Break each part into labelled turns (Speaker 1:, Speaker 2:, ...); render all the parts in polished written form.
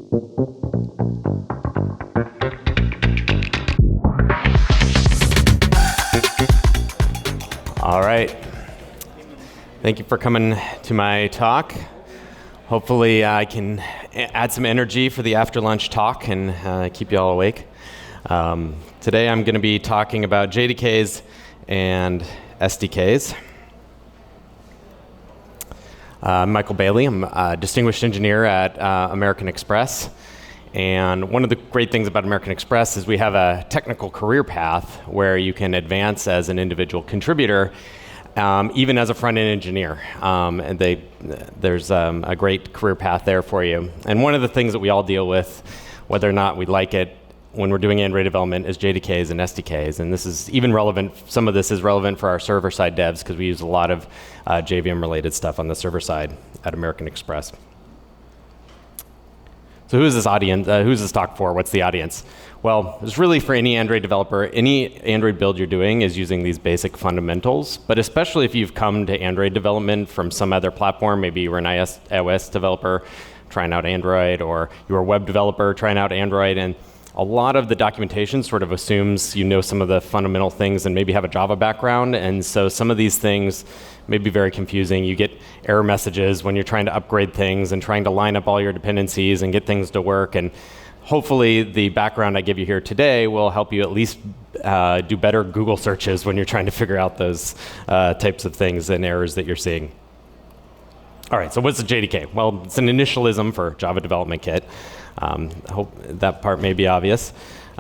Speaker 1: All right. Thank you for coming to my talk. Hopefully I can add some energy for the after lunch talk and keep you all awake. Today I'm going to be talking about JDKs and SDKs. I'm Michael Bailey. I'm a distinguished engineer at American Express. And one of the great things about American Express is we have a technical career path where you can advance as an individual contributor, even as a front-end engineer. And there's a great career path there for you. And one of the things that we all deal with, whether or not we like it, when we're doing Android development is JDKs and SDKs. And this is even relevant, some of this is relevant for our server-side devs because we use a lot of JVM-related stuff on the server side at American Express. So who is this audience? Who's this talk for? What's the audience? Well, it's really for any Android developer. Any Android build you're doing is using these basic fundamentals, but especially if you've come to Android development from some other platform, maybe you were an iOS developer trying out Android, or you were a web developer trying out Android, and a lot of the documentation sort of assumes you know some of the fundamental things and maybe have a Java background, and so some of these things may be very confusing. You get error messages when you're trying to upgrade things and trying to line up all your dependencies and get things to work, and hopefully the background I give you here today will help you at least do better Google searches when you're trying to figure out those types of things and errors that you're seeing. All right, so what's a JDK? Well, it's an initialism for Java Development Kit. I hope that part may be obvious.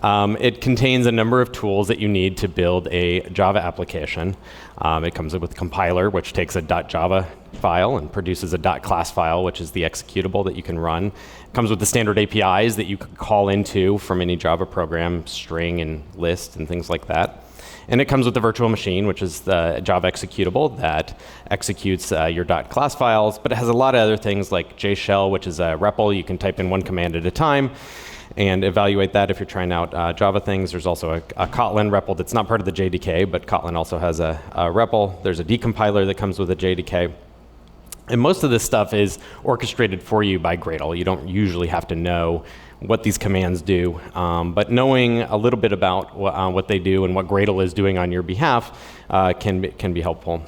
Speaker 1: It contains a number of tools that you need to build a Java application. It comes with a compiler, which takes a .java file and produces a .class file, which is the executable that you can run. It comes with the standard APIs that you could call into from any Java program, string and list and things like that. And it comes with the virtual machine, which is the Java executable that executes your .class files, but it has a lot of other things like JShell, which is a REPL. You can type in one command at a time and evaluate that if you're trying out Java things. There's also a Kotlin REPL that's not part of the JDK, but Kotlin also has a REPL. There's a decompiler that comes with a JDK. And most of this stuff is orchestrated for you by Gradle. You don't usually have to know what these commands do, but knowing a little bit about what they do and what Gradle is doing on your behalf can be helpful.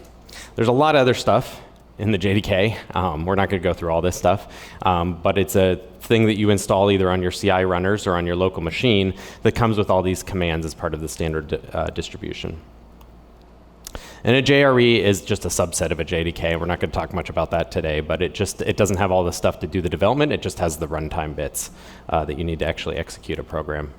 Speaker 1: There's a lot of other stuff in the JDK. We're not going to go through all this stuff, but it's a thing that you install either on your CI runners or on your local machine that comes with all these commands as part of the standard distribution. And a JRE is just a subset of a JDK. We're not going to talk much about that today, but it doesn't have all the stuff to do the development. It just has the runtime bits that you need to actually execute a program.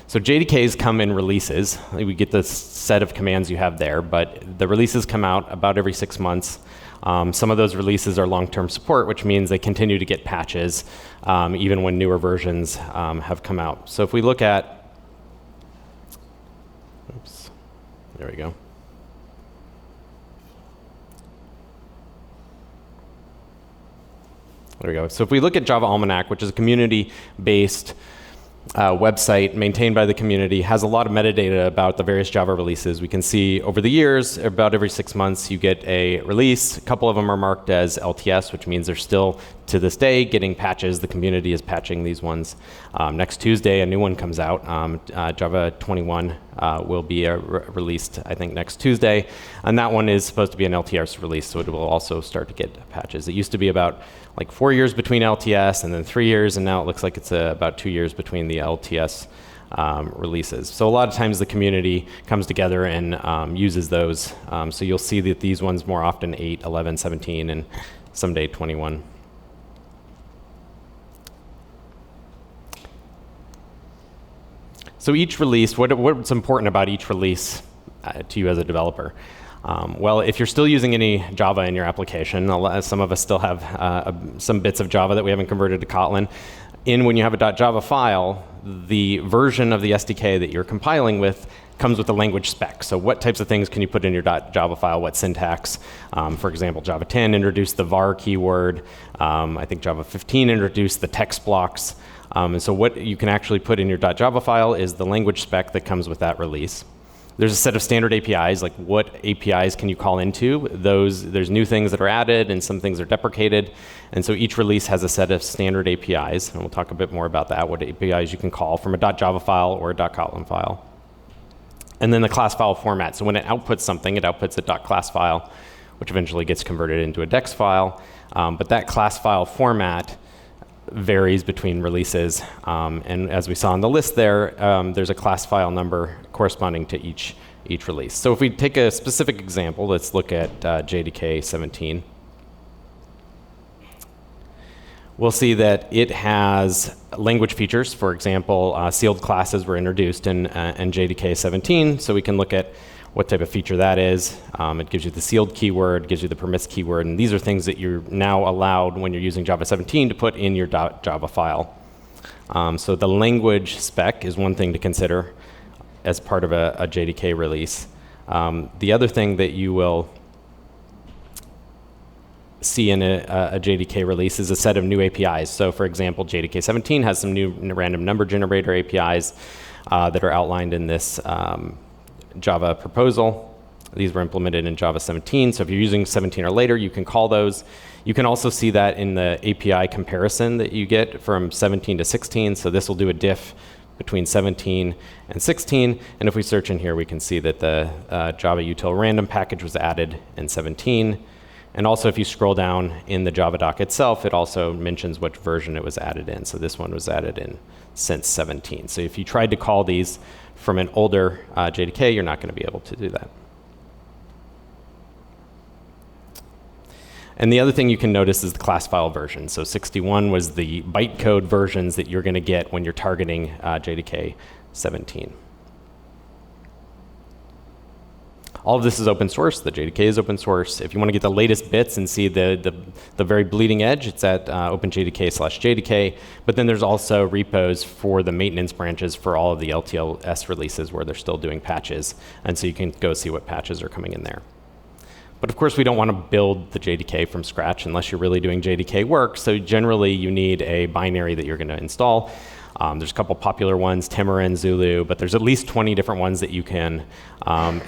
Speaker 1: So JDKs come in releases. We get the set of commands you have there, but the releases come out about every 6 months. Some of those releases are long-term support, which means they continue to get patches even when newer versions have come out. So if we look at, oops, there we go. There we go. So if we look at Java Almanac, which is a community-based website maintained by the community, has a lot of metadata about the various Java releases. We can see over the years, about every 6 months, you get a release. A couple of them are marked as LTS, which means they're still, to this day, getting patches. The community is patching these ones. Next Tuesday, a new one comes out. Java 21 will be released, I think, next Tuesday. And that one is supposed to be an LTS release, so it will also start to get patches. It used to be about like 4 years between LTS and then 3 years, and now it looks like it's about 2 years between the LTS releases. So a lot of times the community comes together and uses those. So you'll see that these ones more often 8, 11, 17, and someday 21. So each release, what's important about each release to you as a developer? Well, if you're still using any Java in your application, some of us still have some bits of Java that we haven't converted to Kotlin. When you have a .java file, the version of the SDK that you're compiling with comes with a language spec. So what types of things can you put in your .java file, what syntax? For example, Java 10 introduced the var keyword. I think Java 15 introduced the text blocks. And so what you can actually put in your .java file is the language spec that comes with that release. There's a set of standard APIs, like what APIs can you call into. There's new things that are added and some things are deprecated. And so each release has a set of standard APIs, and we'll talk a bit more about that, what APIs you can call from a .java file or a .kotlin file. And then the class file format. So when it outputs something, it outputs a .class file, which eventually gets converted into a DEX file. But that class file format varies between releases. And as we saw on the list there, there's a class file number corresponding to each release. So if we take a specific example, let's look at JDK 17. We'll see that it has language features. For example, sealed classes were introduced in JDK 17, so we can look at what type of feature that is. It gives you the sealed keyword, gives you the permiss keyword, and these are things that you're now allowed when you're using Java 17 to put in your .java file. So the language spec is one thing to consider as part of a JDK release. The other thing that you will see in a JDK release is a set of new APIs. So for example, JDK 17 has some new random number generator APIs that are outlined in this Java proposal. These were implemented in Java 17. So if you're using 17 or later, you can call those. You can also see that in the API comparison that you get from 17 to 16. So this will do a diff between 17 and 16. And if we search in here, we can see that the Java util random package was added in 17. And also, if you scroll down in the Java doc itself, it also mentions what version it was added in. So this one was added in since 17. So if you tried to call these from an older JDK, you're not going to be able to do that. And the other thing you can notice is the class file version. So 61 was the bytecode versions that you're going to get when you're targeting JDK 17. All of this is open source. The JDK is open source. If you want to get the latest bits and see the very bleeding edge, it's at openjdk/JDK. But then there's also repos for the maintenance branches for all of the LTLS releases where they're still doing patches. And so you can go see what patches are coming in there. But of course, we don't want to build the JDK from scratch unless you're really doing JDK work. So generally, you need a binary that you're going to install. There's a couple popular ones, Tamarin, Zulu, but there's at least 20 different ones that you can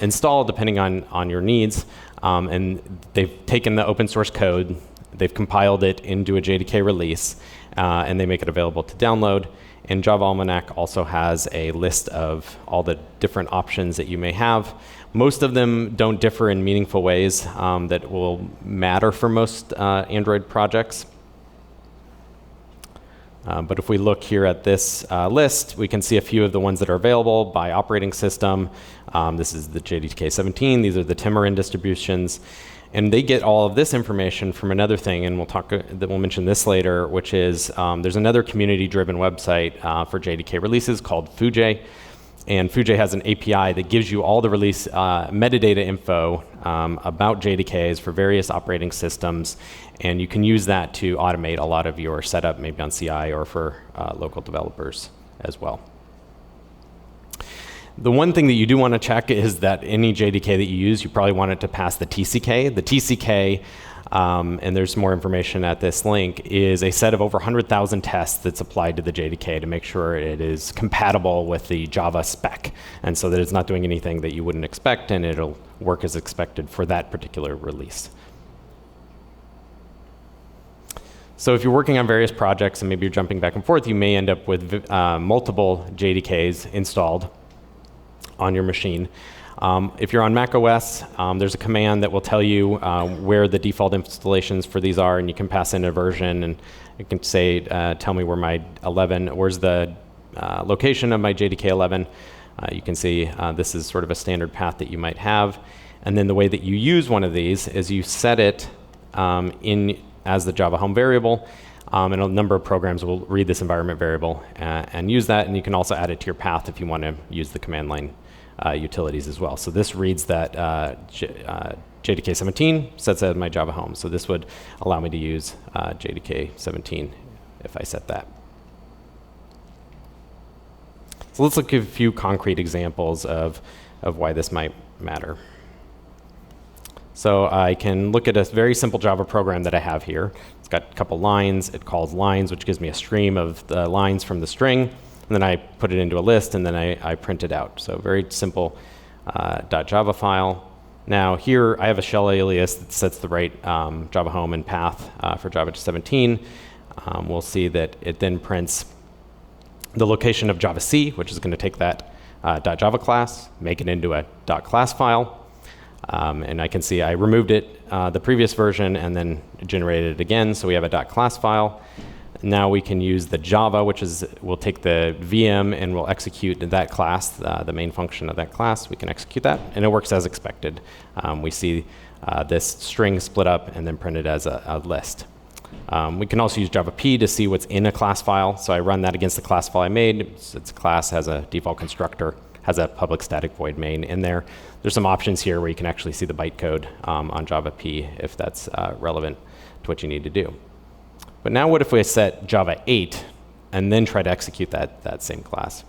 Speaker 1: install depending on your needs. And they've taken the open source code, they've compiled it into a JDK release, and they make it available to download. And Java Almanac also has a list of all the different options that you may have. Most of them don't differ in meaningful ways that will matter for most Android projects. But if we look here at this list, we can see a few of the ones that are available by operating system. This is the JDK 17. These are the Tamarin distributions. And they get all of this information from another thing, and we'll mention this later, which is there's another community-driven website for JDK releases called Fujay. And Fujay has an API that gives you all the release metadata info about JDKs for various operating systems. And you can use that to automate a lot of your setup, maybe on CI or for local developers as well. The one thing that you do want to check is that any JDK that you use, you probably want it to pass the TCK. The TCK, and there's more information at this link, is a set of over 100,000 tests that's applied to the JDK to make sure it is compatible with the Java spec, and so that it's not doing anything that you wouldn't expect, and it'll work as expected for that particular release. So if you're working on various projects and maybe you're jumping back and forth, you may end up with multiple JDKs installed on your machine. If you're on Mac OS, there's a command that will tell you where the default installations for these are, and you can pass in a version, and you can say, tell me where's the location of my JDK 11. You can see this is sort of a standard path that you might have. And then the way that you use one of these is you set it as the Java home variable, and a number of programs will read this environment variable and use that, and you can also add it to your path if you want to use the command line utilities as well. So this reads that JDK 17 sets as my Java home. So this would allow me to use JDK 17 if I set that. So let's look at a few concrete examples of why this might matter. So I can look at a very simple Java program that I have here. It's got a couple lines. It calls lines, which gives me a stream of the lines from the string. And then I put it into a list, and then I print it out. So very simple .java file. Now here I have a shell alias that sets the right Java home and path for Java 17. We'll see that it then prints the location of Java C, which is going to take that .java class, make it into a .class file. And I can see I removed it, the previous version, and then generated it again. So we have a .class file. Now we can use the Java, which is, we'll take the VM and we'll execute that class, the main function of that class. We can execute that, and it works as expected. We see this string split up and then printed as a list. We can also use Java P to see what's in a class file. So I run that against the class file I made. It's a class, has a default constructor, has a public static void main in there. There's some options here where you can actually see the bytecode on Java P if that's relevant to what you need to do. But now what if we set Java 8 and then try to execute that same class?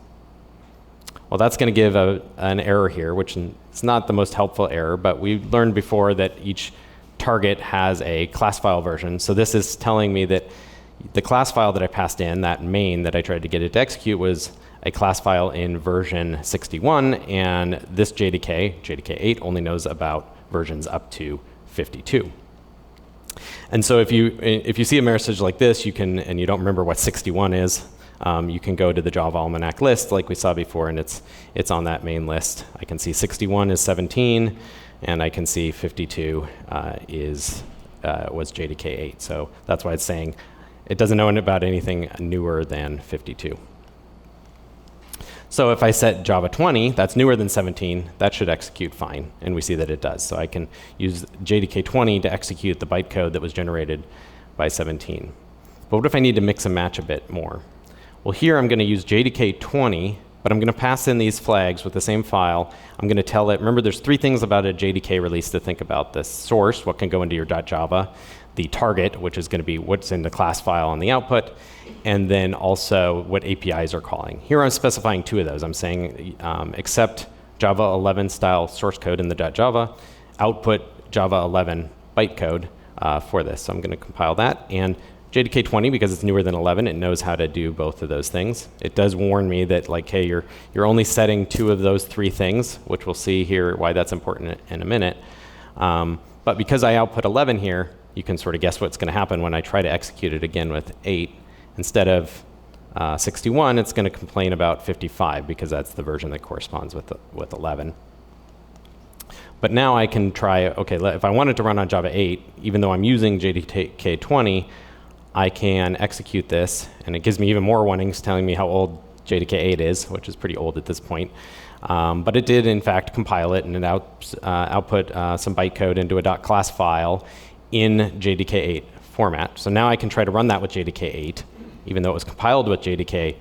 Speaker 1: Well, that's going to give an error here, which is not the most helpful error, but we learned before that each target has a class file version. So this is telling me that the class file that I passed in, that main that I tried to get it to execute, was a class file in version 61, and this JDK, JDK8, only knows about versions up to 52. And so if you see a message like this, you can, and you don't remember what 61 is, you can go to the Java Almanac list like we saw before, and it's on that main list. I can see 61 is 17, and I can see 52 was JDK8. So that's why it's saying it doesn't know about anything newer than 52. So if I set Java 20, that's newer than 17, that should execute fine, and we see that it does. So I can use JDK 20 to execute the bytecode that was generated by 17. But what if I need to mix and match a bit more? Well, here I'm going to use JDK 20, but I'm going to pass in these flags with the same file. I'm going to tell it, remember there's three things about a JDK release to think about: the source, what can go into your .java, the target, which is going to be what's in the class file on the output, and then also what APIs are calling. Here I'm specifying two of those. I'm saying accept Java 11 style source code in the .java, output Java 11 bytecode for this. So I'm going to compile that. And JDK 20, because it's newer than 11, it knows how to do both of those things. It does warn me that, like, hey, you're only setting two of those three things, which we'll see here why that's important in a minute. But because I output 11 here, you can sort of guess what's going to happen when I try to execute it again with 8. Instead of 61, it's going to complain about 55 because that's the version that corresponds with 11. But now I can try, okay, if I wanted to run on Java 8, even though I'm using JDK 20, I can execute this, and it gives me even more warnings telling me how old JDK 8 is, which is pretty old at this point. But it did, in fact, compile it, and it output some bytecode into a .class file in JDK 8 format. So now I can try to run that with JDK 8, even though it was compiled with JDK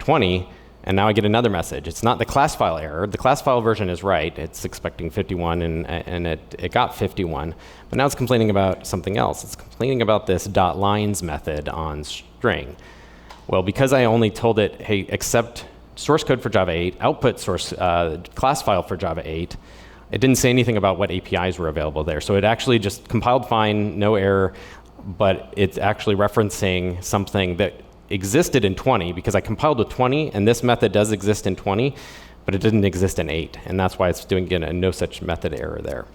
Speaker 1: 20, and now I get another message. It's not the class file error. The class file version is right. It's expecting 51, and it got 51. But now it's complaining about something else. It's complaining about this .lines method on string. Well, because I only told it, hey, accept source code for Java 8, output source class file for Java 8, it didn't say anything about what APIs were available there. So it actually just compiled fine, no error, but it's actually referencing something that existed in 20, because I compiled with 20, and this method does exist in 20, but it didn't exist in 8, and that's why it's doing a no such method error there.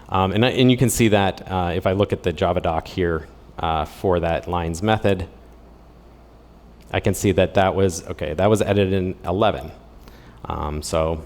Speaker 1: And you can see that if I look at the Java doc here for that lines method, I can see that that was edited in 11. So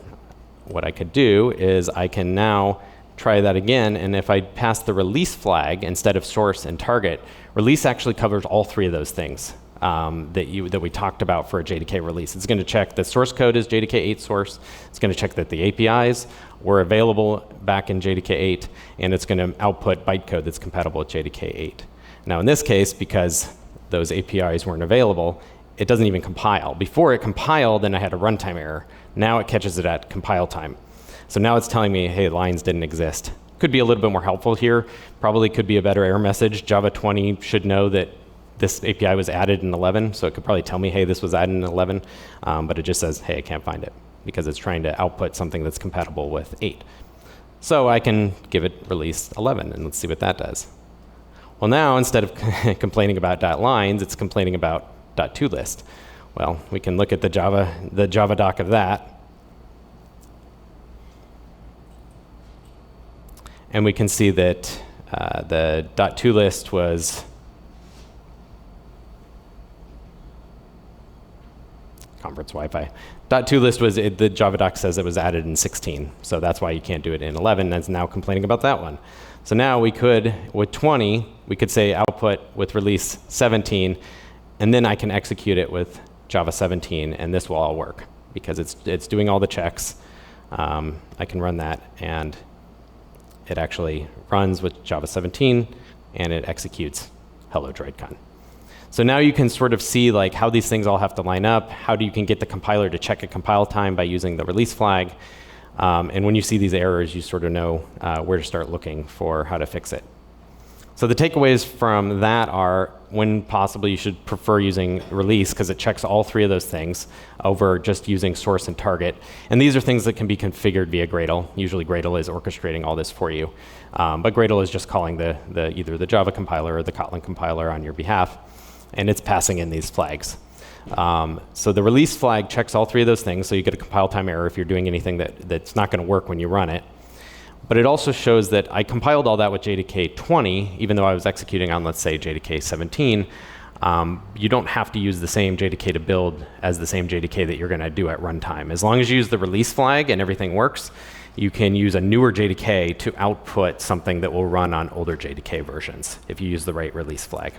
Speaker 1: what I could do is I can now try that again, and if I pass the release flag instead of source and target, release actually covers all three of those things that we talked about for a JDK release. It's going to check the source code is JDK 8 source. It's going to check that the APIs were available back in JDK 8, and it's going to output bytecode that's compatible with JDK 8. Now in this case, because those APIs weren't available, it doesn't even compile. Before it compiled, then I had a runtime error. Now it catches it at compile time. So now it's telling me, hey, lines didn't exist. Could be a little bit more helpful here. Probably could be a better error message. Java 20 should know that this API was added in 11, so it could probably tell me, hey, this was added in 11, but it just says, hey, I can't find it, because it's trying to output something that's compatible with 8. So I can give it release 11, and let's see what that does. Well, now, instead of complaining about .lines, it's complaining about .toList. Well, we can look at the Java doc of that. And we can see that the .to list was conference Wi-Fi. .to list was, the Java doc says it was added in 16. So that's why you can't do it in 11. That's now complaining about that one. So now we could, with 20, we could say output with release 17, and then I can execute it with Java 17, and this will all work because it's doing all the checks. I can run that, and it actually runs with Java 17, and it executes hello DroidCon. So now you can sort of see like how these things all have to line up, how you can get the compiler to check a compile time by using the release flag. And when you see these errors, you sort of know where to start looking for how to fix it. So the takeaways from that are, when possible, you should prefer using release because it checks all three of those things over just using source and target. And these are things that can be configured via Gradle. Usually Gradle is orchestrating all this for you. But Gradle is just calling either the Java compiler or the Kotlin compiler on your behalf. And it's passing in these flags. So the release flag checks all three of those things, so you get a compile time error if you're doing anything that's not going to work when you run it. But it also shows that I compiled all that with JDK 20, even though I was executing on, let's say, JDK 17. You don't have to use the same JDK to build as the same JDK that you're going to do at runtime. As long as you use the release flag and everything works, you can use a newer JDK to output something that will run on older JDK versions if you use the right release flag.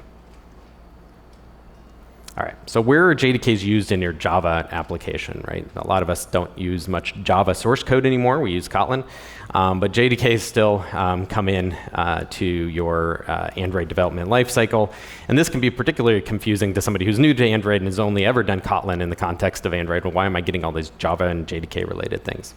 Speaker 1: All right, so where are JDKs used in your Java application, right? A lot of us don't use much Java source code anymore. We use Kotlin, but JDKs still come in to your Android development lifecycle. And this can be particularly confusing to somebody who's new to Android and has only ever done Kotlin in the context of Android. Well, why am I getting all these Java and JDK related things?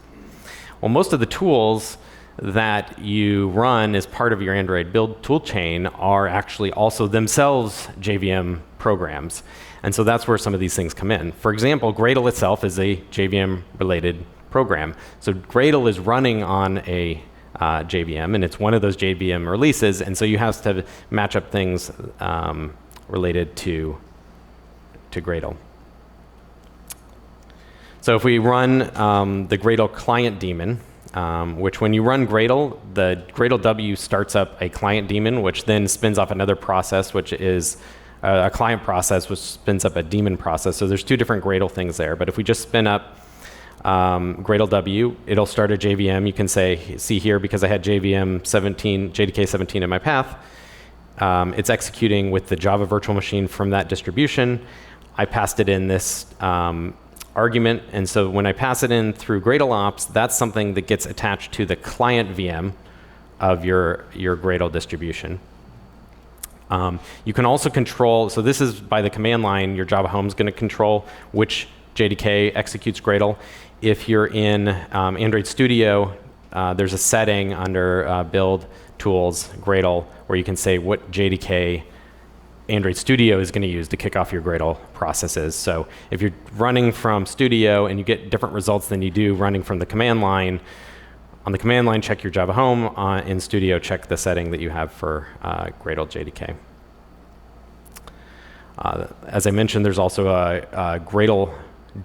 Speaker 1: Well, most of the tools that you run as part of your Android build toolchain are actually also themselves JVM programs. And so that's where some of these things come in. For example, Gradle itself is a JVM-related program. So Gradle is running on a JVM, and it's one of those JVM releases, and so you have to match up things related to Gradle. So if we run the Gradle client daemon, which when you run Gradle, the Gradle W starts up a client daemon, which then spins off another process, which is a client process, which spins up a daemon process. So there's two different Gradle things there. But if we just spin up Gradle W, it'll start a JVM. You can see here, because I had JVM 17, JDK 17 in my path, it's executing with the Java virtual machine from that distribution. I passed it in this argument, and so when I pass it in through Gradle ops, that's something that gets attached to the client VM of your Gradle distribution. You can also control, so this is by the command line, your Java home is going to control which JDK executes Gradle. If you're in Android Studio, there's a setting under Build, Tools, Gradle, where you can say what JDK Android Studio is going to use to kick off your Gradle processes. So if you're running from Studio and you get different results than you do running from the command line, on the command line, check your Java home. In Studio, check the setting that you have for Gradle JDK. As I mentioned, there's also a Gradle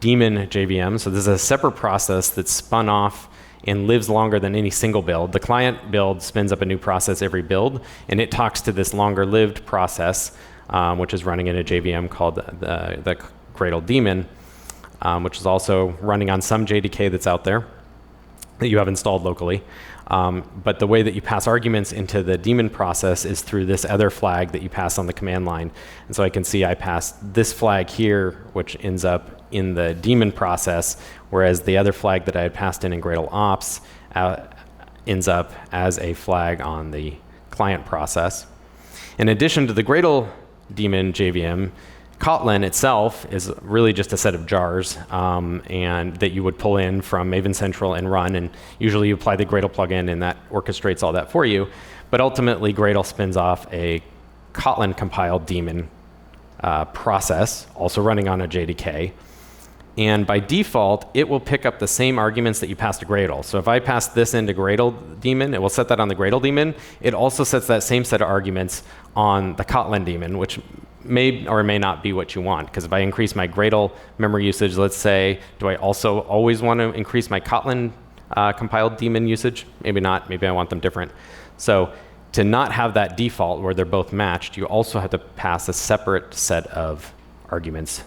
Speaker 1: daemon JVM. So this is a separate process that's spun off and lives longer than any single build. The client build spins up a new process every build, and it talks to this longer-lived process, which is running in a JVM called the Gradle daemon, which is also running on some JDK that's out there that you have installed locally. But the way that you pass arguments into the daemon process is through this other flag that you pass on the command line. And so I can see I passed this flag here, which ends up in the daemon process, whereas the other flag that I had passed in Gradle ops ends up as a flag on the client process. In addition to the Gradle daemon JVM, Kotlin itself is really just a set of jars and that you would pull in from Maven Central and run, and usually you apply the Gradle plugin and that orchestrates all that for you. But ultimately, Gradle spins off a Kotlin compiled daemon process, also running on a JDK. And by default, it will pick up the same arguments that you pass to Gradle. So if I pass this into Gradle daemon, it will set that on the Gradle daemon. It also sets that same set of arguments on the Kotlin daemon, which may or may not be what you want. Because if I increase my Gradle memory usage, let's say, do I also always want to increase my Kotlin compiled daemon usage. Maybe not. Maybe I want them different. So to not have that default where they're both matched, you also have to pass a separate set of arguments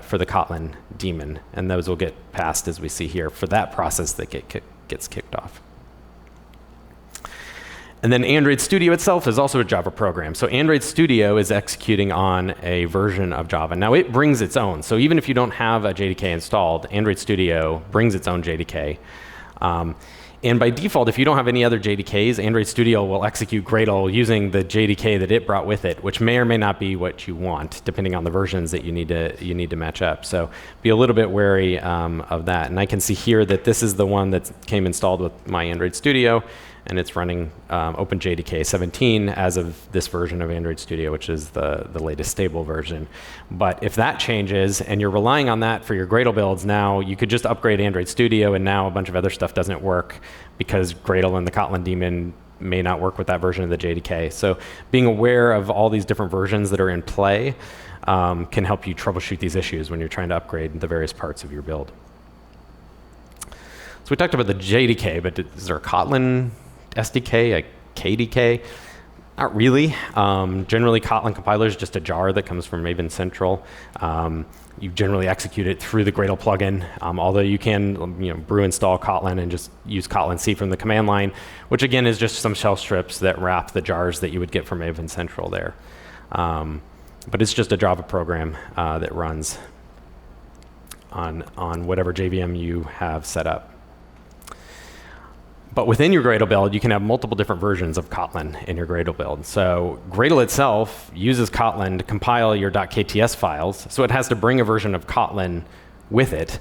Speaker 1: for the Kotlin daemon. And those will get passed, as we see here, for that process that gets kicked off. And then Android Studio itself is also a Java program. So Android Studio is executing on a version of Java. Now it brings its own. So even if you don't have a JDK installed, Android Studio brings its own JDK. And by default, if you don't have any other JDKs, Android Studio will execute Gradle using the JDK that it brought with it, which may or may not be what you want, depending on the versions that you need to match up. So be a little bit wary of that. And I can see here that this is the one that came installed with my Android Studio, and it's running OpenJDK 17 as of this version of Android Studio, which is the latest stable version. But if that changes and you're relying on that for your Gradle builds, now you could just upgrade Android Studio, and now a bunch of other stuff doesn't work because Gradle and the Kotlin daemon may not work with that version of the JDK. So being aware of all these different versions that are in play can help you troubleshoot these issues when you're trying to upgrade the various parts of your build. So we talked about the JDK, but is there a Kotlin SDK, a KDK? Not really. Generally, Kotlin compiler is just a jar that comes from Maven Central. You generally execute it through the Gradle plugin, although you can brew install Kotlin and just use Kotlin C from the command line, which again is just some shell scripts that wrap the jars that you would get from Maven Central there. But it's just a Java program that runs on whatever JVM you have set up. But within your Gradle build, you can have multiple different versions of Kotlin in your Gradle build. So Gradle itself uses Kotlin to compile your .kts files, so it has to bring a version of Kotlin with it.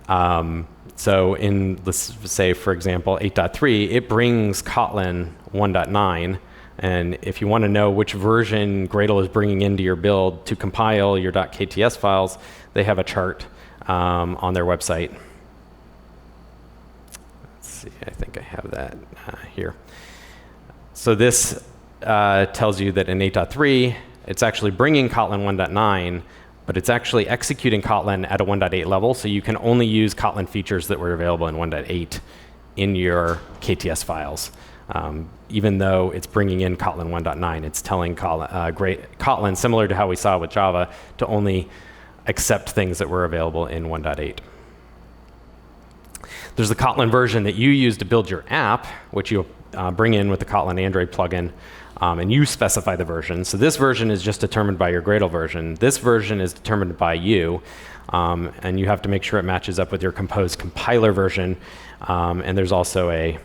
Speaker 1: So in, let's say, for example, 8.3, it brings Kotlin 1.9. And if you want to know which version Gradle is bringing into your build to compile your .kts files, they have a chart on their website. I think I have that here. So this tells you that in 8.3, it's actually bringing Kotlin 1.9, but it's actually executing Kotlin at a 1.8 level, so you can only use Kotlin features that were available in 1.8 in your KTS files. Even though it's bringing in Kotlin 1.9, it's telling Kotlin, similar to how we saw with Java, to only accept things that were available in 1.8. There's the Kotlin version that you use to build your app, which you bring in with the Kotlin Android plugin, and you specify the version. So this version is just determined by your Gradle version. This version is determined by you, and you have to make sure it matches up with your Compose compiler version. And there's also a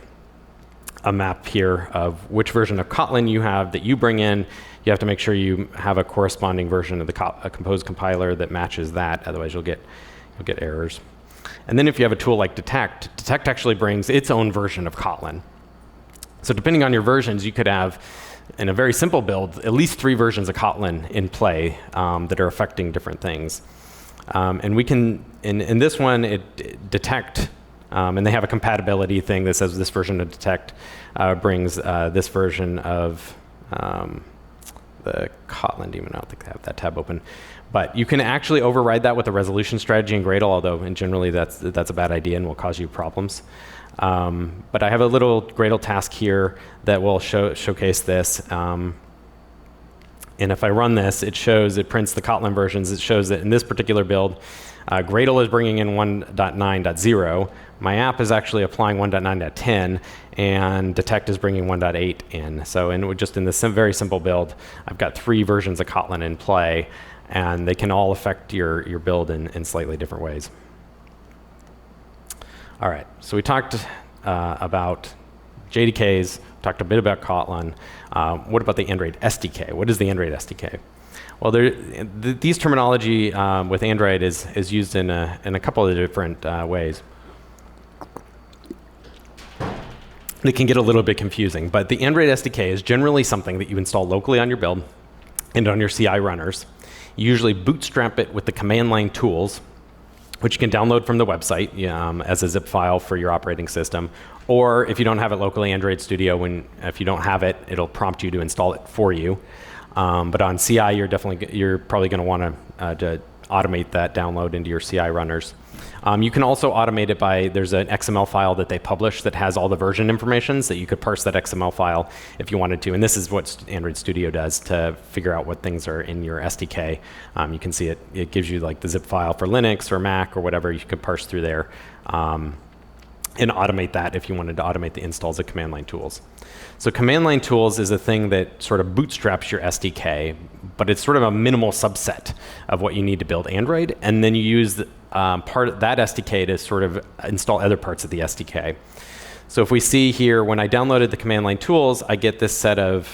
Speaker 1: map here of which version of Kotlin you have that you bring in. You have to make sure you have a corresponding version of the Compose compiler that matches that, otherwise you'll get errors. And then if you have a tool like Detect actually brings its own version of Kotlin. So depending on your versions, you could have, in a very simple build, at least 3 versions of Kotlin in play that are affecting different things. And we can, in this one, Detect, and they have a compatibility thing that says this version of Detect brings this version of the Kotlin daemon. I don't think I have that tab open. But you can actually override that with a resolution strategy in Gradle, although generally that's a bad idea and will cause you problems. But I have a little Gradle task here that will showcase this. And if I run this, it prints the Kotlin versions. It shows that in this particular build, Gradle is bringing in 1.9.0. My app is actually applying 1.9.10, and Detect is bringing 1.8 in. So just in this very simple build, I've got 3 versions of Kotlin in play, and they can all affect your build in slightly different ways. All right, so we talked about JDKs, talked a bit about Kotlin. What about the Android SDK? What is the Android SDK? Well, these terminology with Android is used in a couple of different ways. It can get a little bit confusing, but the Android SDK is generally something that you install locally on your build and on your CI runners. You usually bootstrap it with the command line tools, which you can download from the website as a zip file for your operating system. Or if you don't have it locally, Android Studio, if you don't have it, it'll prompt you to install it for you. But on CI, you're probably going to want to automate that download into your CI runners. You can also automate it by, there's an XML file that they publish that has all the version information, so that you could parse that XML file if you wanted to. And this is what Android Studio does to figure out what things are in your SDK. You can see it gives you like the zip file for Linux or Mac or whatever. You could parse through there and automate that if you wanted to automate the installs of command line tools. So command line tools is a thing that sort of bootstraps your SDK, but it's sort of a minimal subset of what you need to build Android. And then you use part of that SDK to sort of install other parts of the SDK. So if we see here, when I downloaded the command line tools, I get this set of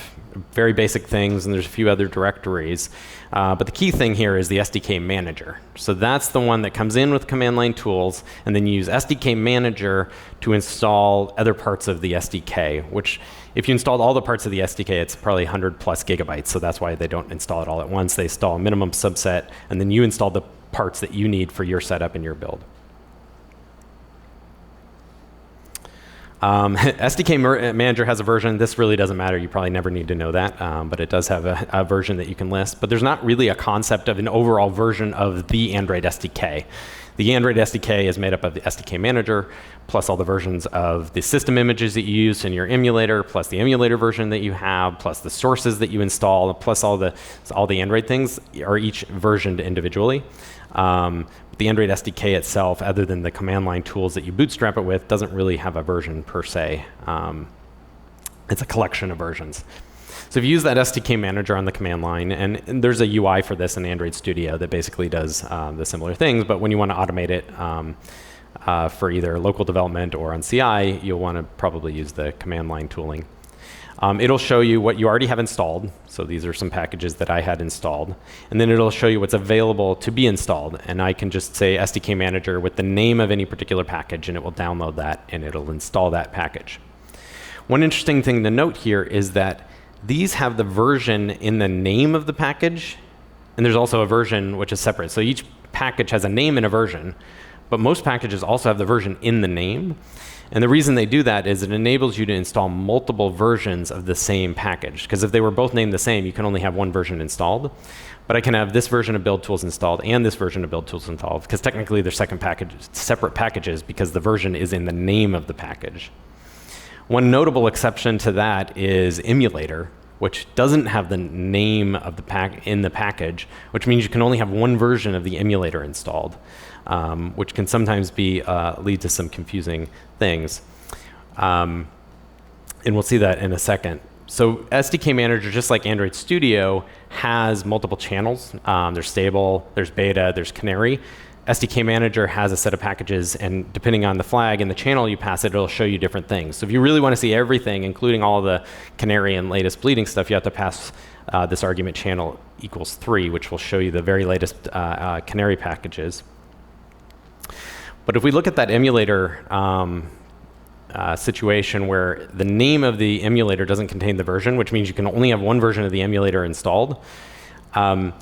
Speaker 1: very basic things, and there's a few other directories. But the key thing here is the SDK manager. So that's the one that comes in with command line tools, and then you use SDK manager to install other parts of the SDK, which if you installed all the parts of the SDK, it's probably 100 plus gigabytes. So that's why they don't install it all at once. They install a minimum subset, and then you install the parts that you need for your setup and your build. SDK manager has a version. This really doesn't matter. You probably never need to know that, but it does have a version that you can list. But there's not really a concept of an overall version of the Android SDK. The Android SDK is made up of the SDK manager, plus all the versions of the system images that you use in your emulator, plus the emulator version that you have, plus the sources that you install, plus all the Android things are each versioned individually. The Android SDK itself, other than the command line tools that you bootstrap it with, doesn't really have a version per se. It's a collection of versions. So if you use that SDK manager on the command line, and there's a UI for this in Android Studio that basically does the similar things, but when you want to automate it for either local development or on CI, you'll want to probably use the command line tooling. It'll show you what you already have installed. So these are some packages that I had installed. And then it'll show you what's available to be installed. And I can just say SDK manager with the name of any particular package, and it will download that, and it'll install that package. One interesting thing to note here is that these have the version in the name of the package, and there's also a version which is separate. So each package has a name and a version, but most packages also have the version in the name. And the reason they do that is it enables you to install multiple versions of the same package. Because if they were both named the same, you can only have one version installed. But I can have this version of build tools installed and this version of build tools installed, because technically they're separate packages because the version is in the name of the package. One notable exception to that is emulator, which doesn't have the name of the in the package, which means you can only have one version of the emulator installed, which can sometimes lead to some confusing things. And we'll see that in a second. So SDK Manager, just like Android Studio, has multiple channels. There's stable, there's beta, there's canary. SDK Manager has a set of packages, and depending on the flag and the channel you pass it, it'll show you different things. So if you really want to see everything, including all the canary and latest bleeding stuff, you have to pass this argument channel equals 3, which will show you the very latest canary packages. But if we look at that emulator situation where the name of the emulator doesn't contain the version, which means you can only have one version of the emulator installed,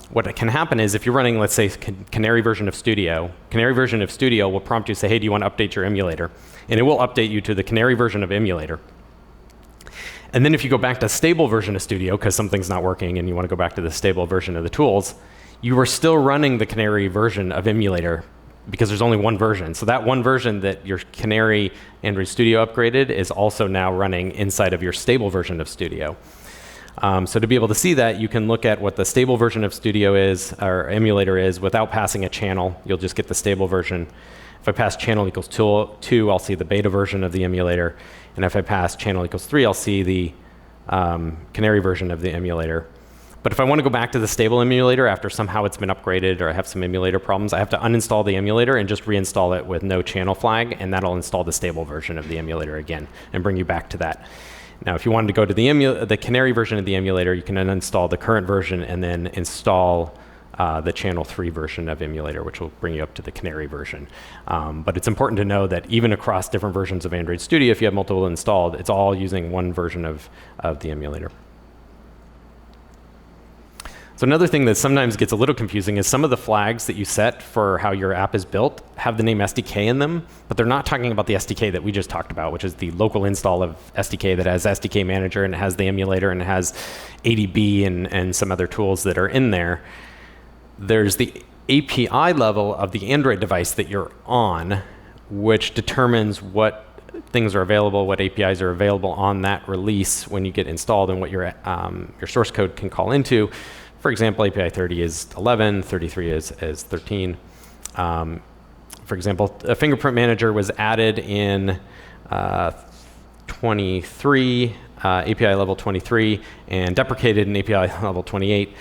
Speaker 1: what can happen is if you're running, let's say, canary version of Studio will prompt you, say, hey, do you want to update your emulator? And it will update you to the canary version of emulator. And then if you go back to stable version of Studio, because something's not working and you want to go back to the stable version of the tools, you are still running the canary version of emulator because there's only one version. So that one version that your canary Android Studio upgraded is also now running inside of your stable version of Studio. So to be able to see that, you can look at what the stable version of Studio is, or emulator is, without passing a channel. You'll just get the stable version. If I pass channel equals 2, I'll see the beta version of the emulator. And if I pass channel equals 3, I'll see the canary version of the emulator. But if I want to go back to the stable emulator after somehow it's been upgraded or I have some emulator problems, I have to uninstall the emulator and just reinstall it with no channel flag, and that'll install the stable version of the emulator again and bring you back to that. Now, if you wanted to go to the canary version of the emulator, you can uninstall the current version and then install the channel 3 version of emulator, which will bring you up to the canary version. But it's important to know that even across different versions of Android Studio, if you have multiple installed, it's all using one version of the emulator. So another thing that sometimes gets a little confusing is some of the flags that you set for how your app is built have the name SDK in them, but they're not talking about the SDK that we just talked about, which is the local install of SDK that has SDK Manager and it has the emulator and it has ADB and some other tools that are in there. There's the API level of the Android device that you're on, which determines what things are available, what APIs are available on that release when you get installed, and what your source code can call into. For example, API 30 is 11, 33 is 13. For example, a fingerprint manager was added in 23, API level 23, and deprecated in API level 28.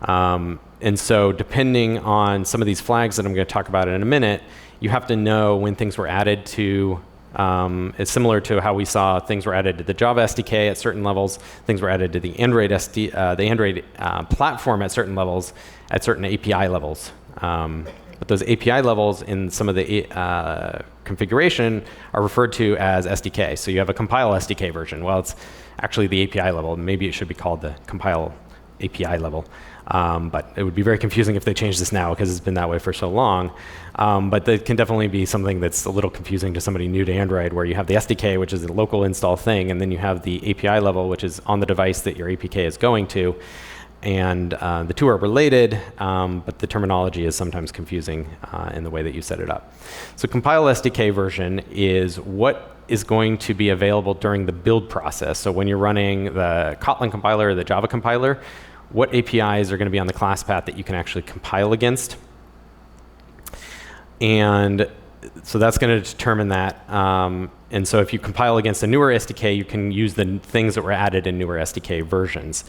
Speaker 1: And so depending on some of these flags that I'm going to talk about in a minute, you have to know when things were added to. It's similar to how we saw things were added to the Java SDK at certain levels, things were added to the Android platform at certain levels, at certain API levels. But those API levels in some of the configuration are referred to as SDK. So you have a compile SDK version. Well, it's actually the API level. Maybe it should be called the compile API level. But it would be very confusing if they changed this now because it's been that way for so long. But that can definitely be something that's a little confusing to somebody new to Android, where you have the SDK, which is a local install thing, and then you have the API level, which is on the device that your APK is going to. And the two are related, but the terminology is sometimes confusing in the way that you set it up. So compile SDK version is what is going to be available during the build process. So when you're running the Kotlin compiler or the Java compiler, what APIs are going to be on the class path that you can actually compile against. And so that's going to determine that. And so if you compile against a newer SDK, you can use the things that were added in newer SDK versions.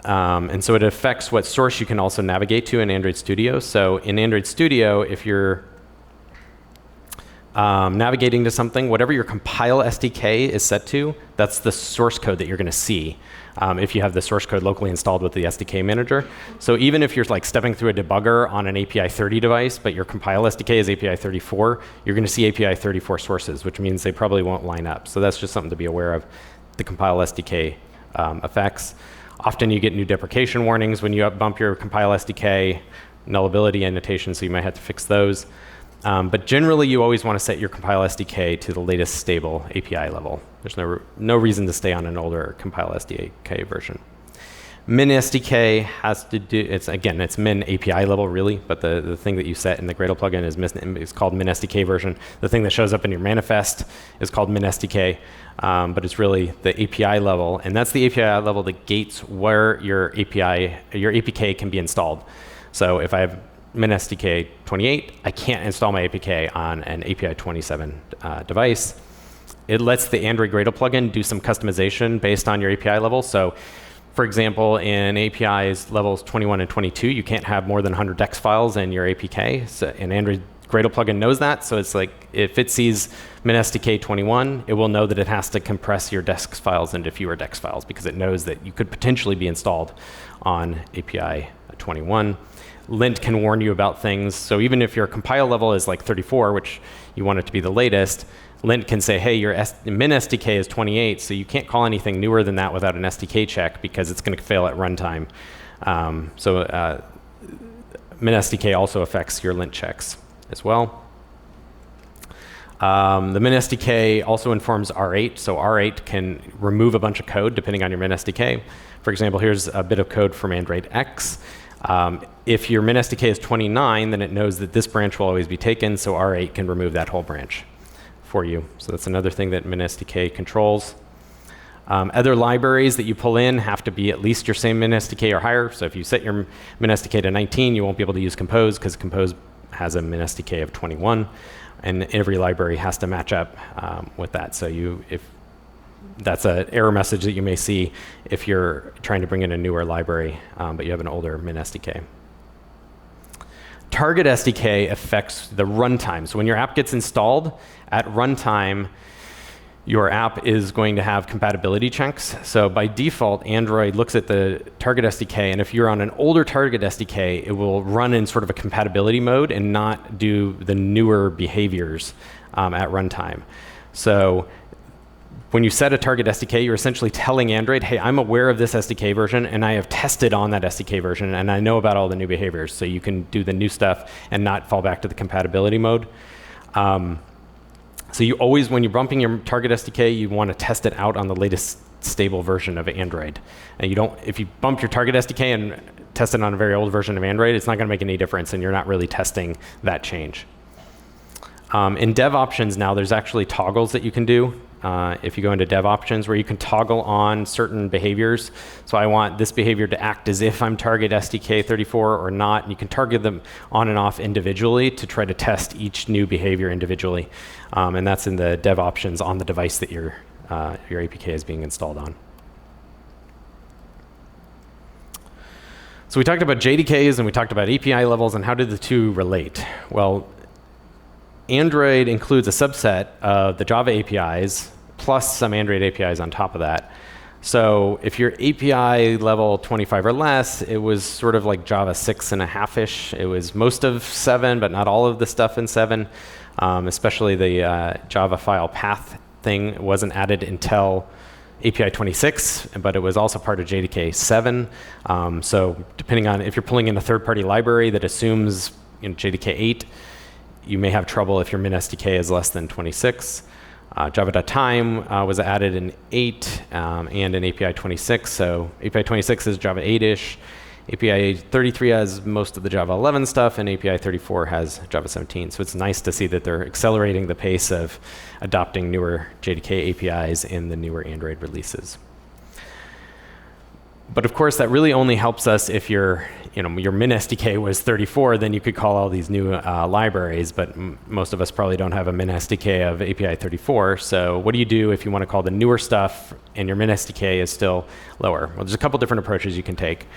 Speaker 1: And so it affects what source you can also navigate to in Android Studio. So in Android Studio, if you're navigating to something, whatever your compile SDK is set to, that's the source code that you're going to see if you have the source code locally installed with the SDK manager. So even if you're like stepping through a debugger on an API 30 device, but your compile SDK is API 34, you're going to see API 34 sources, which means they probably won't line up. So that's just something to be aware of, the compile SDK effects. Often you get new deprecation warnings when you bump your compile SDK, nullability annotations, so you might have to fix those. But generally, you always want to set your compile SDK to the latest stable API level. There's no reason to stay on an older compile SDK version. Min SDK has to do, it's min API level really, but the thing that you set in the Gradle plugin is called min SDK version. The thing that shows up in your manifest is called min SDK, but it's really the API level, and that's the API level that gates where your APK can be installed. So if I have min SDK 28, I can't install my APK on an API 27 device. It lets the Android Gradle plugin do some customization based on your API level. So for example, in APIs levels 21 and 22, you can't have more than 100 DEX files in your APK. So an Android Gradle plugin knows that. So it's like if it sees min SDK 21, it will know that it has to compress your DEX files into fewer DEX files because it knows that you could potentially be installed on API 21. Lint can warn you about things. So even if your compile level is like 34, which you want it to be the latest, Lint can say, hey, your min SDK is 28, so you can't call anything newer than that without an SDK check because it's going to fail at runtime. Min SDK also affects your lint checks as well. The min SDK also informs R8, so R8 can remove a bunch of code depending on your min SDK. For example, here's a bit of code from Android X. If your min SDK is 29, then it knows that this branch will always be taken, so R8 can remove that whole branch for you. So that's another thing that min SDK controls. Other libraries that you pull in have to be at least your same min SDK or higher. So if you set your min SDK to 19, you won't be able to use Compose because Compose has a min SDK of 21. And every library has to match up with that. So if that's an error message that you may see if you're trying to bring in a newer library, but you have an older min SDK. Target SDK affects the runtime. So when your app gets installed, at runtime, your app is going to have compatibility checks. So by default, Android looks at the Target SDK, and if you're on an older Target SDK, it will run in sort of a compatibility mode and not do the newer behaviors at runtime. So when you set a Target SDK, you're essentially telling Android, hey, I'm aware of this SDK version, and I have tested on that SDK version, and I know about all the new behaviors, so you can do the new stuff and not fall back to the compatibility mode. So you always, when you're bumping your Target SDK, you want to test it out on the latest stable version of Android. And if you bump your target SDK and test it on a very old version of Android, it's not going to make any difference, and you're not really testing that change. In dev options now, there's actually toggles that you can do. If you go into dev options, where you can toggle on certain behaviors. So I want this behavior to act as if I'm target SDK 34 or not. And you can target them on and off individually to try to test each new behavior individually. And that's in the dev options on the device that your APK is being installed on. So we talked about JDKs and we talked about API levels and how did the two relate? Well, Android includes a subset of the Java APIs plus some Android APIs on top of that. So if you're API level 25 or less, it was sort of like Java 6.5-ish. It was most of 7, but not all of the stuff in 7. Especially the Java file path thing wasn't added until API 26, but it was also part of JDK 7. So depending on if you're pulling in a third-party library that assumes JDK 8, you may have trouble if your min SDK is less than 26. Java.time was added in 8 and in API 26. So API 26 is Java 8-ish. API 33 has most of the Java 11 stuff, and API 34 has Java 17. So it's nice to see that they're accelerating the pace of adopting newer JDK APIs in the newer Android releases. But of course, that really only helps us if your min SDK was 34, then you could call all these new libraries, but most of us probably don't have a min SDK of API 34. So what do you do if you want to call the newer stuff and your min SDK is still lower? Well, there's a couple different approaches you can take.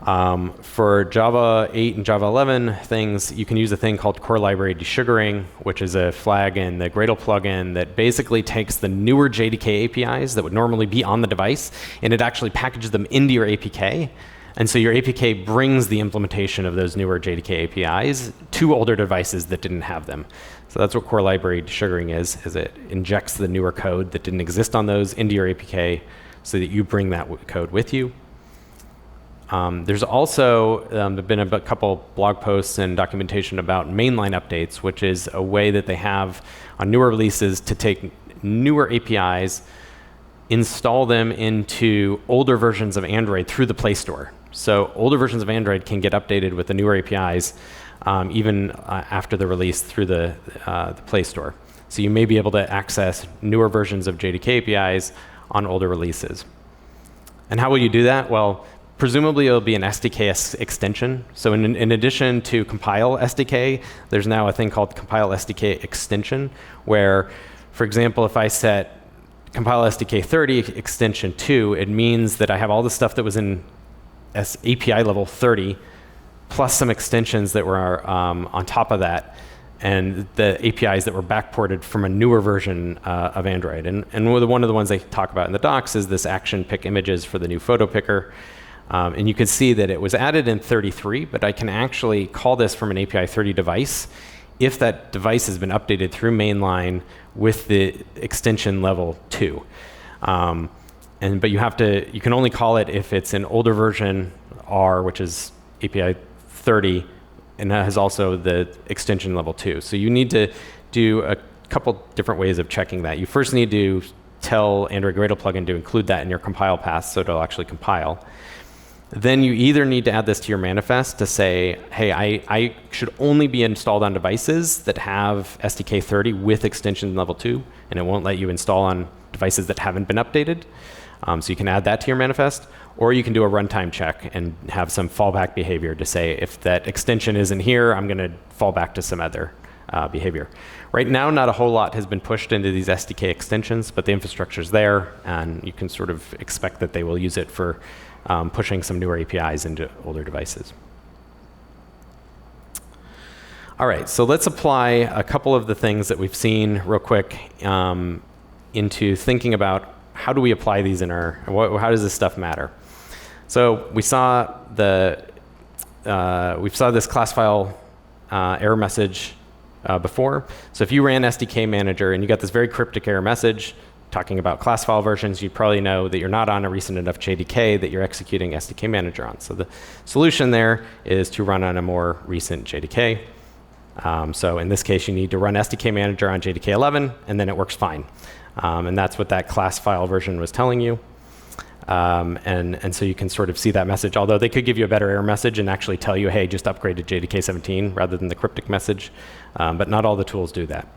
Speaker 1: For Java 8 and Java 11 things, you can use a thing called core library desugaring, which is a flag in the Gradle plugin that basically takes the newer JDK APIs that would normally be on the device, and it actually packages them into your APK. And so your APK brings the implementation of those newer JDK APIs to older devices that didn't have them. So that's what core library desugaring is it injects the newer code that didn't exist on those into your APK so that you bring that code with you. There's also been a couple blog posts and documentation about mainline updates, which is a way that they have on newer releases to take newer APIs, install them into older versions of Android through the Play Store. So older versions of Android can get updated with the newer APIs even after the release through the Play Store. So you may be able to access newer versions of JDK APIs on older releases. And how will you do that? Well, presumably it'll be an SDK extension. So in addition to compile SDK, there's now a thing called compile SDK extension, where, for example, if I set compile SDK 30 extension 2, it means that I have all the stuff that was in API level 30, plus some extensions that were on top of that, and the APIs that were backported from a newer version of Android. And one of the ones they talk about in the docs is this action pick images for the new photo picker. And you can see that it was added in 33, but I can actually call this from an API 30 device if that device has been updated through mainline with the extension level 2. But you can only call it if it's an older version R, which is API 30, and that has also the extension level 2. So you need to do a couple different ways of checking that. You first need to tell Android Gradle plugin to include that in your compile path so it'll actually compile. Then you either need to add this to your manifest to say, hey, I should only be installed on devices that have SDK 30 with extension level 2, and it won't let you install on devices that haven't been updated. So you can add that to your manifest, or you can do a runtime check and have some fallback behavior to say, if that extension isn't here, I'm going to fall back to some other behavior. Right now, not a whole lot has been pushed into these SDK extensions, but the infrastructure's there, and you can sort of expect that they will use it for pushing some newer APIs into older devices. All right, so let's apply a couple of the things that we've seen real quick into thinking about how do we apply these in how does this stuff matter? So we saw this class file error message before. So if you ran SDK Manager and you got this very cryptic error message talking about class file versions, you probably know that you're not on a recent enough JDK that you're executing SDK Manager on. So the solution there is to run on a more recent JDK. So in this case, you need to run SDK Manager on JDK 11, and then it works fine. And that's what that class file version was telling you. And so you can sort of see that message, although they could give you a better error message and actually tell you, hey, just upgrade to JDK 17 rather than the cryptic message. But not all the tools do that.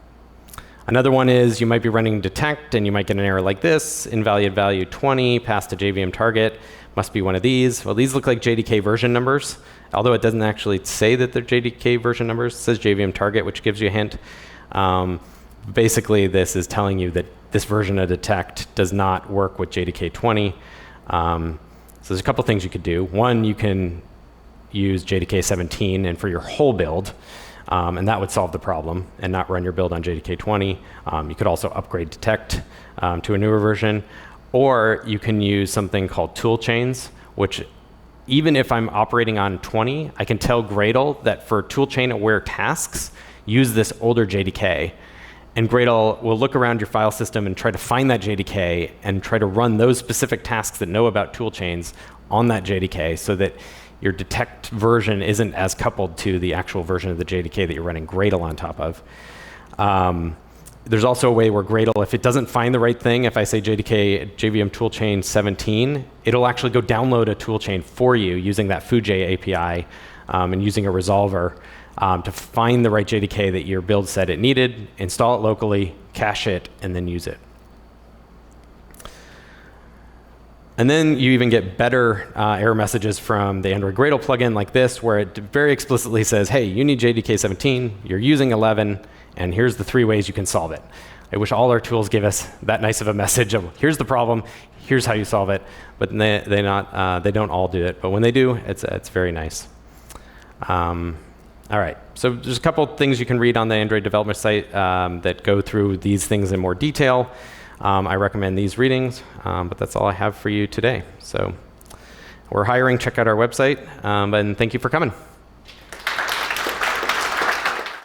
Speaker 1: Another one is you might be running detect, and you might get an error like this: invalid value 20, passed to JVM target. Must be one of these. Well, these look like JDK version numbers, although it doesn't actually say that they're JDK version numbers. It says JVM target, which gives you a hint. Basically, this is telling you that this version of detect does not work with JDK 20. So there's a couple things you could do. One, you can use JDK 17 and for your whole build, and that would solve the problem and not run your build on JDK 20. You could also upgrade detect to a newer version. Or you can use something called tool chains, which even if I'm operating on 20, I can tell Gradle that for toolchain aware tasks, use this older JDK. And Gradle will look around your file system and try to find that JDK and try to run those specific tasks that know about toolchains on that JDK so that your detect version isn't as coupled to the actual version of the JDK that you're running Gradle on top of. There's also a way where Gradle, if it doesn't find the right thing, if I say JDK JVM toolchain 17, it'll actually go download a toolchain for you using that Fujay API and using a resolver to find the right JDK that your build said it needed, install it locally, cache it, and then use it. And then you even get better error messages from the Android Gradle plugin like this, where it very explicitly says, hey, you need JDK 17, you're using 11, and here's the 3 ways you can solve it. I wish all our tools give us that nice of a message of, here's the problem, here's how you solve it, but they don't all do it. But when they do, it's very nice. All right, so there's a couple things you can read on the Android development site that go through these things in more detail. I recommend these readings, but that's all I have for you today. So we're hiring, check out our website, and thank you for coming.